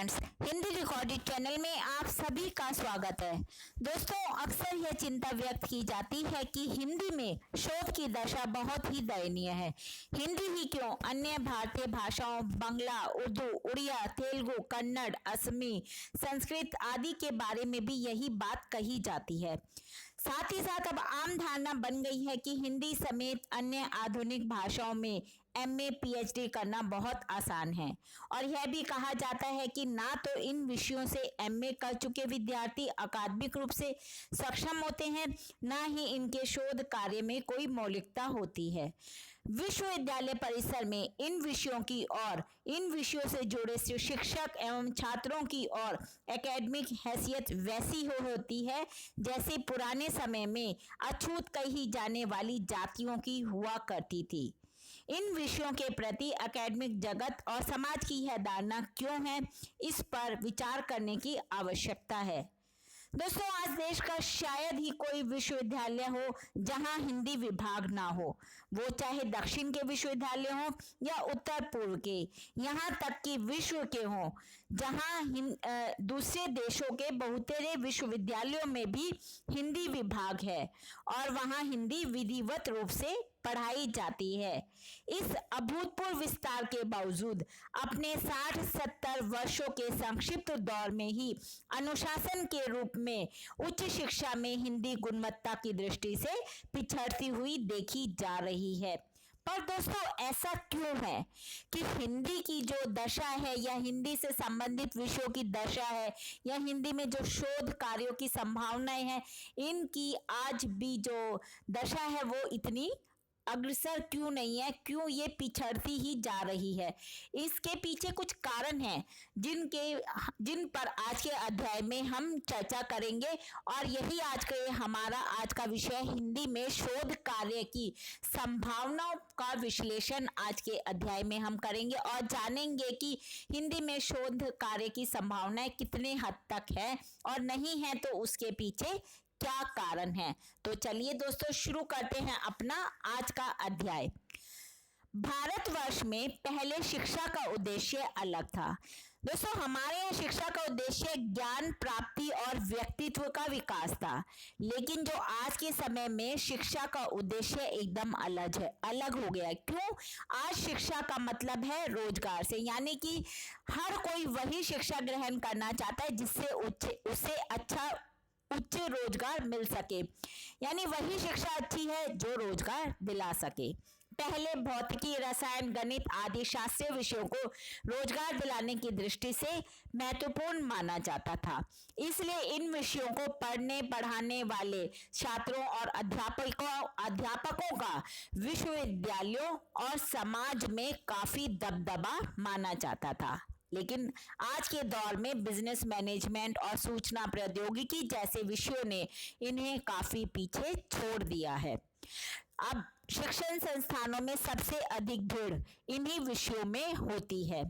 Friends, Hindi recorded channel में आप सभी का स्वागत है। दोस्तों, अक्सर यह चिंता व्यक्त की जाती है कि हिंदी में शोध की दशा बहुत ही दयनीय है। हिंदी ही क्यों, अन्य भारतीय भाषाओं बांग्ला, उर्दू, उड़िया, तेलुगु, कन्नड़, असमी, संस्कृत आदि के बारे में भी यही बात कही जाती है। साथ ही साथ अब आम धारणा बन गई है कि हिंदी समेत अन्य आधुनिक भाषाओं में एमए, पीएचडी करना बहुत आसान है और यह भी कहा जाता है कि ना तो इन विषयों से एमए कर चुके विद्यार्थी अकादमिक रूप से सक्षम होते हैं, ना ही इनके शोध कार्य में कोई मौलिकता होती है। विश्वविद्यालय परिसर में इन विषयों की और इन विषयों से जुड़े शिक्षक एवं छात्रों की और एकेडमिक हैसियत वैसी होती है जैसे पुराने समय में अछूत कही जाने वाली जातियों की हुआ करती थी। इन विषयों के प्रति एकेडमिक जगत और समाज की यह धारणा क्यों है, इस पर विचार करने की आवश्यकता है। दोस्तों, आज देश का शायद ही कोई विश्वविद्यालय हो जहां हिंदी विभाग ना हो, वो चाहे दक्षिण के विश्वविद्यालय हो या उत्तर पूर्व के, यहाँ तक कि विश्व के हो, जहां दूसरे देशों के बहुतेरे विश्वविद्यालयों में भी हिंदी विभाग है और वहां हिंदी विधिवत रूप से पढ़ाई जाती है। इस अभूतपूर्व विस्तार के बावजूद अपने 60-70 वर्षों के संक्षिप्त दौर में ही अनुशासन के रूप में उच्च शिक्षा में हिंदी गुणवत्ता की दृष्टि से पिछड़ती हुई देखी जा रही है। पर दोस्तों, ऐसा क्यों है कि हिंदी की जो दशा है या हिंदी से संबंधित विषयों की दशा है या हिंदी में जो शोध कार्यों की संभावनाएं हैं, इनकी आज भी जो दशा है वो इतनी अग्रसर क्यों नहीं है, क्यों ये पिछड़ती ही जा रही है? इसके पीछे कुछ कारण हैं जिन पर आज के अध्याय में हम चर्चा करेंगे और यही हमारा आज का विषय हिंदी में शोध कार्य की संभावनाओं का विश्लेषण आज के अध्याय में हम करेंगे और जानेंगे कि हिंदी में शोध कार्य की संभावनाएं कितने हद तक है और नहीं है तो उसके पीछे क्या कारण है। तो चलिए दोस्तों, शुरू करते हैं अपना आज का अध्याय। भारतवर्ष में पहले शिक्षा का उद्देश्य अलग था। दोस्तों, हमारे यहाँ शिक्षा का उद्देश्य ज्ञान प्राप्ति और व्यक्तित्व का विकास था, लेकिन जो आज के समय में शिक्षा का उद्देश्य एकदम अलग हो गया है। क्यों? आज शिक्षा का मतलब है रोजगार से, यानी कि हर कोई वही शिक्षा ग्रहण करना चाहता है जिससे उसे उच्च रोजगार मिल सके, यानी वही शिक्षा अच्छी है जो रोजगार दिला सके। पहले भौतिकी, रसायन, गणित आदि शास्त्रीय विषयों को रोजगार दिलाने की दृष्टि से महत्वपूर्ण माना जाता था, इसलिए इन विषयों को पढ़ाने वाले छात्रों और अध्यापकों का विश्वविद्यालयों और समाज में काफी दबदबा माना जाता था। लेकिन आज के दौर में बिजनेस मैनेजमेंट और सूचना प्रौद्योगिकी जैसे विषयों ने इन्हें काफी पीछे छोड़ दिया है। अब शिक्षण संस्थानों में सबसे अधिक भीड़ इन्हीं विषयों में होती है।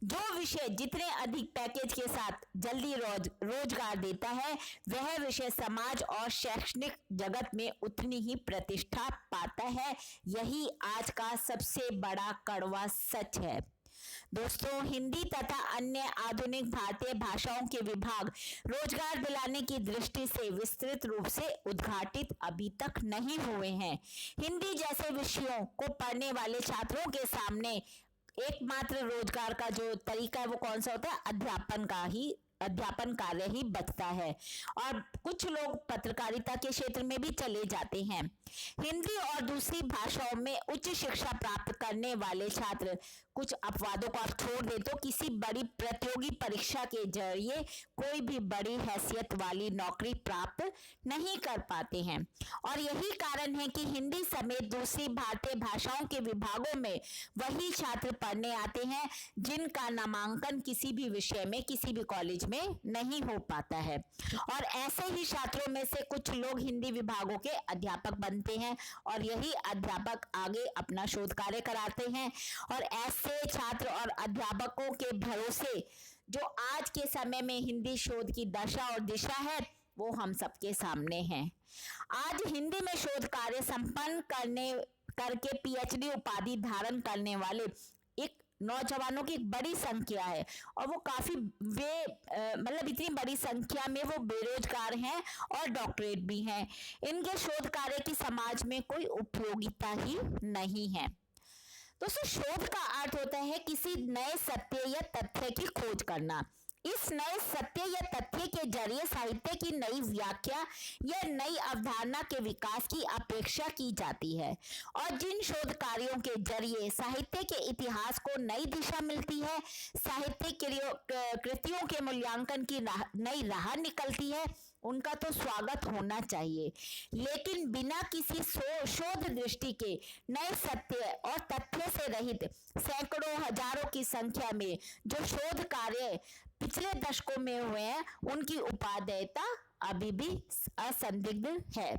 जो विषय जितने अधिक पैकेज के साथ जल्दी रोजगार देता है, वह विषय समाज और शैक्षणिक जगत में उतनी ही प्रतिष्ठा पाता है। यही आज का सबसे बड़ा कड़वा सच है। दोस्तों, हिंदी तथा अन्य आधुनिक भारतीय भाषाओं के विभाग रोजगार दिलाने की दृष्टि से विस्तृत रूप से उद्घाटित अभी तक नहीं हुए हैं। हिंदी जैसे विषयों को पढ़ने वाले छात्रों के सामने एकमात्र रोजगार का जो तरीका है वो कौन सा होता है? अध्यापन कार्य ही बचता है और कुछ लोग पत्रकारिता के क्षेत्र में भी चले जाते हैं। हिंदी और दूसरी भाषाओं में उच्च शिक्षा प्राप्त करने वाले छात्र कुछ अपवादों को आप छोड़ दे तो किसी बड़ी प्रतियोगी परीक्षा के जरिए कोई भी बड़ी हैसियत वाली नौकरी प्राप्त नहीं कर पाते हैं और यही कारण है कि हिंदी समेत दूसरी भारतीय भाषाओं के विभागों में वही छात्र पढ़ने आते हैं जिनका नामांकन किसी भी विषय में किसी भी कॉलेज में नहीं हो पाता है और ऐसे ही छात्रों में से कुछ लोग हिंदी विभागों के अध्यापक बनते हैं और यही अध्यापक आगे अपना शोध कार्य कराते हैं और ऐसे छात्र और अध्यापकों के भरोसे जो आज के समय में हिंदी शोध की दशा और दिशा है वो हम सबके सामने है। आज हिंदी में शोध कार्य संपन्न करके पीएचडी उपाधि धारण करने वाले एक नौजवानों की एक बड़ी संख्या है और वो काफी मतलब इतनी बड़ी संख्या में वो बेरोजगार हैं और डॉक्टरेट भी हैं। इनके शोध कार्य की समाज में कोई उपयोगिता ही नहीं है। दोस्तों, शोध का अर्थ होता है किसी नए सत्य या तथ्य की खोज करना। इस नए सत्य या तथ्य के जरिए साहित्य की नई व्याख्या या नई अवधारणा के विकास की अपेक्षा की जाती है और जिन शोध कार्यों के जरिए साहित्य के इतिहास को नई दिशा मिलती है, साहित्य कृतियों के मूल्यांकन की नई राह निकलती है, उनका तो स्वागत होना चाहिए। लेकिन बिना किसी शोध दृष्टि के नए सत्य और तथ्य से रहित सैकड़ों हजारों की संख्या में जो शोध कार्य पिछले दशकों में हुए हैं, उनकी उपादेयता अभी भी असंदिग्ध है।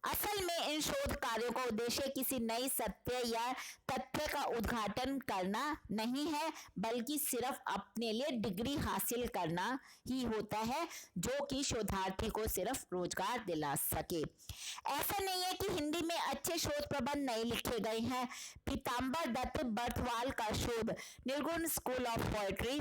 असल में इन शोध कार्यों का उद्देश्य किसी नई सत्य या तथ्य का उद्घाटन करना नहीं है, बल्कि सिर्फ अपने लिए डिग्री हासिल करना ही होता है, जो कि शोधार्थी को सिर्फ रोजगार दिला सके। ऐसा नहीं है कि हिंदी में अच्छे शोध प्रबंध नहीं लिखे गए हैं। पीताम्बर दत्त बर्थवाल का शोध निर्गुण स्कूल ऑफ पोएट्री,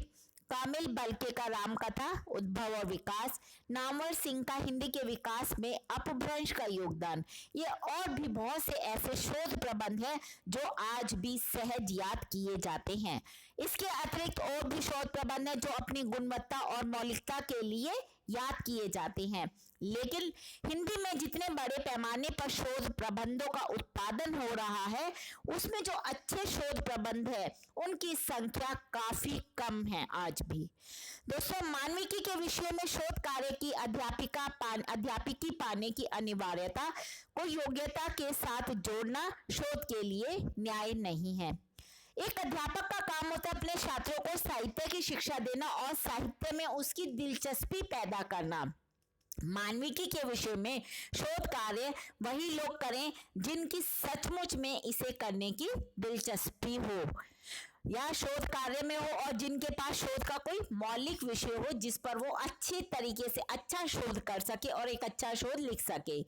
कामिल बल्के का रामकथा उद्भव और विकास, नामवर सिंह का हिंदी के विकास में अपभ्रंश का योगदान, ये और भी बहुत से ऐसे शोध प्रबंध हैं जो आज भी सहज याद किए जाते हैं। इसके अतिरिक्त और भी शोध प्रबंध हैं जो अपनी गुणवत्ता और मौलिकता के लिए याद किए जाते हैं। लेकिन हिंदी में जितने बड़े पैमाने पर शोध प्रबंधों का उत्पादन हो रहा है, उसमें जो अच्छे शोध प्रबंध है उनकी संख्या काफी कम है आज भी। दोस्तों, मानविकी के विषय में शोध कार्य की अध्यापिकी पाने की अनिवार्यता को योग्यता के साथ जोड़ना शोध के लिए न्याय नहीं है। एक अध्यापक का काम होता है अपने छात्रों को साहित्य की शिक्षा देना और साहित्य में उसकी दिलचस्पी पैदा करना। मानविकी के विषय में शोध कार्य वही लोग करें जिनकी सचमुच में इसे करने की दिलचस्पी हो या शोध कार्य में हो और जिनके पास शोध का कोई मौलिक विषय हो जिस पर वो अच्छे तरीके से अच्छा शोध कर सके और एक अच्छा शोध लिख सके।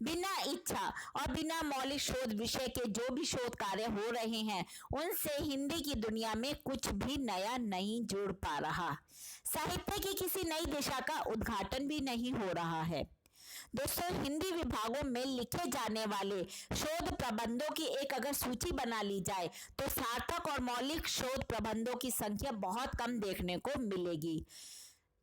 बिना इच्छा और बिना मौलिक शोध विषय के जो भी शोध कार्य हो रहे हैं, उनसे हिंदी की दुनिया में कुछ भी नया नहीं जुड़ पा रहा। साहित्य की किसी नई दिशा का उद्घाटन भी नहीं हो रहा है। दोस्तों, हिंदी विभागों में लिखे जाने वाले शोध प्रबंधों की एक अगर सूची बना ली जाए तो सार्थक और मौलिक शोध प्रबंधों की संख्या बहुत कम देखने को मिलेगी।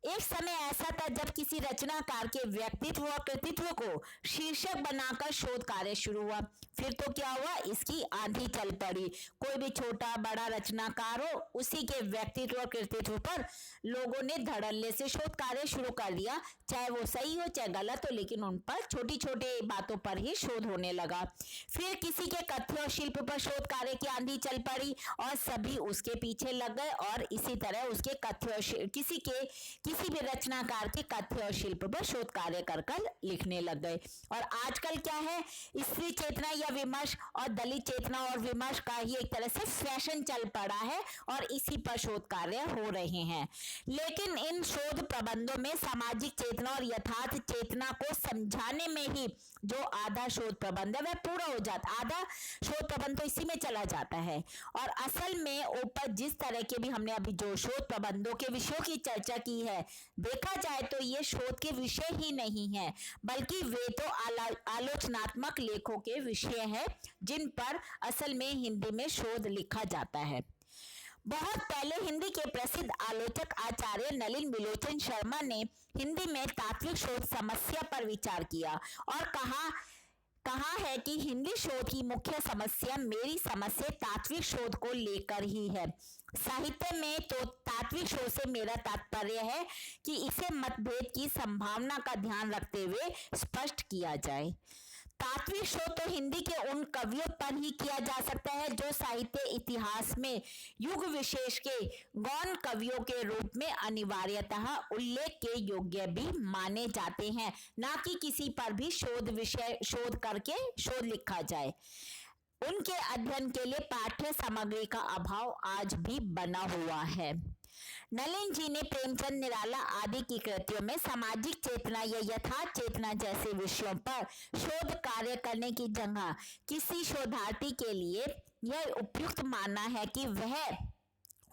एक समय ऐसा था जब किसी रचनाकार के व्यक्तित्व और कृतित्व को शीर्षक बनाकर शोध कार्य शुरू हुआ। फिर तो क्या हुआ, इसकी आंधी चल पड़ी। कोई भी छोटा बड़ा रचनाकार हो, उसी के व्यक्तित्व और कृतित्व पर लोगों ने धड़ल्ले से शोध कार्य शुरू कर दिया, चाहे वो सही हो चाहे गलत हो, लेकिन उन पर छोटी छोटी बातों पर ही शोध होने लगा। फिर किसी के कथ्य और शिल्प पर शोध कार्य की आंधी चल पड़ी और सभी उसके पीछे लग गए और इसी तरह उसके कथ्य और किसी भी रचनाकार के कथ्य और शिल्प पर शोध कार्य कर लिखने लग गए। और आजकल क्या है, स्त्री चेतना या विमर्श और दलित चेतना और विमर्श का ही एक तरह से फैशन चल पड़ा है और इसी पर शोध कार्य हो रहे हैं। लेकिन इन शोध प्रबंधों में सामाजिक चेतना और यथार्थ चेतना को समझाने में ही जो आधा शोध प्रबंध है वह पूरा हो जाता, आधा शोध प्रबंध तो इसी में चला जाता है। और असल में ऊपर जिस तरह के भी हमने अभी जो शोध प्रबंधों के विषयों की चर्चा की है, देखा जाए तो ये शोध के विषय ही नहीं है, बल्कि वे तो आलोचनात्मक लेखों के विषय हैं जिन पर असल में हिंदी में शोध लिखा जाता है। बहुत पहले हिंदी के प्रसिद्ध आलोचक आचार्य नलिन विलोचन शर्मा ने हिंदी में तात्विक शोध समस्या पर विचार किया और कहा है कि हिंदी शोध की मुख्य समस्या मेरी समस्या तात्विक शोध को लेकर ही है। साहित्य में तो तात्विक शोध से मेरा तात्पर्य है कि इसे मतभेद की संभावना का ध्यान रखते हुए स्पष्ट किया जाए। तात्विक शोध तो हिंदी के उन कवियों पर ही किया जा सकता है जो साहित्य इतिहास में युग विशेष के गौण कवियों के रूप में अनिवार्यतः उल्लेख के योग्य भी माने जाते हैं, ना कि किसी पर भी शोध करके शोध लिखा जाए। उनके अध्ययन के लिए पाठ्य सामग्री का अभाव आज भी बना हुआ है। नलिन जी ने प्रेमचंद, निराला आदि की कृतियों में सामाजिक चेतना या यथार्थ चेतना जैसे विषयों पर शोध कार्य करने की जगह किसी शोधार्थी के लिए यह उपयुक्त माना है कि वह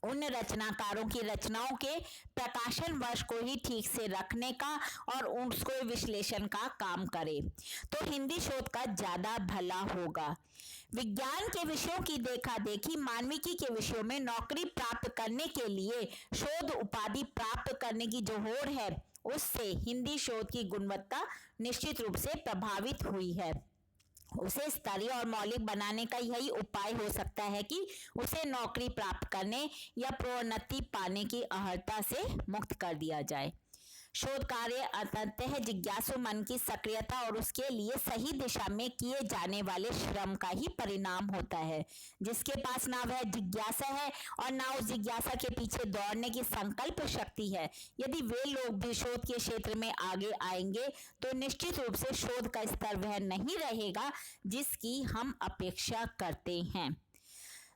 उन रचनाकारों की रचनाओं के प्रकाशन वर्ष को ही ठीक से रखने का और उसको विश्लेषण का काम करे तो हिंदी शोध का ज्यादा भला होगा। विज्ञान के विषयों की देखा देखी मानविकी के विषयों में नौकरी प्राप्त करने के लिए शोध उपाधि प्राप्त करने की जो होड़ है, उससे हिंदी शोध की गुणवत्ता निश्चित रूप से प्रभावित हुई है। उसे स्तरीय और मौलिक बनाने का यही उपाय हो सकता है कि उसे नौकरी प्राप्त करने या प्रोन्नति पाने की अर्हता से मुक्त कर दिया जाए। शोध कार्य अंततः जिज्ञासु मन की सक्रियता और उसके लिए सही दिशा में किए जाने वाले श्रम का ही परिणाम होता है। जिसके पास ना वह जिज्ञासा है और ना उस जिज्ञासा के पीछे दौड़ने की संकल्प शक्ति है, यदि वे लोग भी शोध के क्षेत्र में आगे आएंगे तो निश्चित रूप से शोध का स्तर वह नहीं रहेगा जिसकी हम अपेक्षा करते हैं।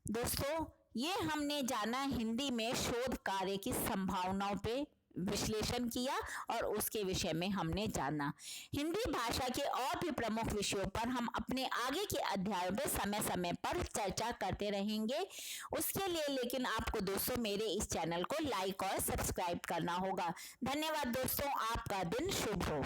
दोस्तों, ये हमने जाना हिंदी में शोध कार्य की संभावनाओं पे विश्लेषण किया और उसके विषय में हमने जाना। हिंदी भाषा के और भी प्रमुख विषयों पर हम अपने आगे के अध्यायों में समय समय पर चर्चा करते रहेंगे। उसके लिए लेकिन आपको दोस्तों मेरे इस चैनल को लाइक और सब्सक्राइब करना होगा। धन्यवाद दोस्तों, आपका दिन शुभ हो।